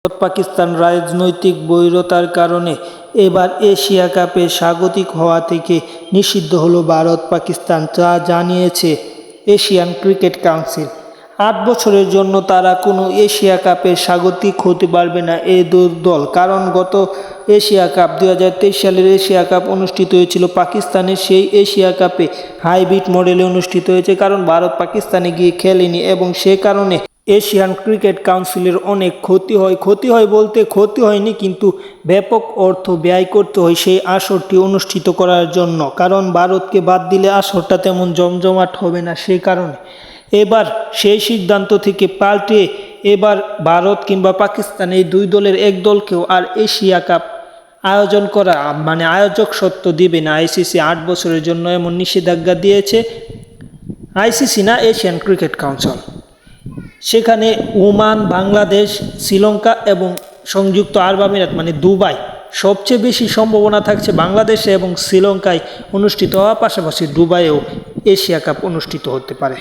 পাকিস্তান রাজনৈতিক বৈরতার কারণে এবার এশিয়া কাপে স্বাগতিক হওয়া থেকে নিষিদ্ধ হলো ভারত পাকিস্তান, যা জানিয়েছে এশিয়ান ক্রিকেট কাউন্সিল। ৮ বছরের জন্য তারা কোনো এশিয়া কাপে স্বাগতিক হতে পারবে না এই দল, কারণ গত এশিয়া কাপ 2023 সালের এশিয়া কাপ অনুষ্ঠিত হয়েছিল পাকিস্তানে। সেই এশিয়া কাপে হাইব্রিড মডেলে অনুষ্ঠিত হয়েছে, কারণ ভারত পাকিস্তানে গিয়ে খেলেনি এবং সে কারণে এশিয়ান ক্রিকেট কাউন্সিলের অনেক ক্ষতি হয় বলতে ক্ষতি হয়নি, কিন্তু ব্যাপক অর্থ ব্যয় করতে হয় সেই আসরটি অনুষ্ঠিত করার জন্য, কারণ ভারতকে বাদ দিলে আসরটা তেমন জমজমাট হবে না। সেই কারণে এবার সেই সিদ্ধান্ত থেকে পাল্টে এবার ভারত কিংবা পাকিস্তান এই দুই দলের এক দলকেও আর এশিয়া কাপ আয়োজন করা আয়োজক সত্ত্ব দিবে না আইসিসি। ৮ বছরের জন্য এমন নিষেধাজ্ঞা দিয়েছে আইসিসি না, এশিয়ান ক্রিকেট কাউন্সিল। সেখানে ওমান, বাংলাদেশ, শ্রীলঙ্কা এবং সংযুক্ত আরব আমিরাত দুবাই সবচেয়ে বেশি সম্ভাবনা থাকছে বাংলাদেশে এবং শ্রীলঙ্কায় অনুষ্ঠিত হওয়া, পাশাপাশি দুবাইয়েও এশিয়া কাপ অনুষ্ঠিত হতে পারে।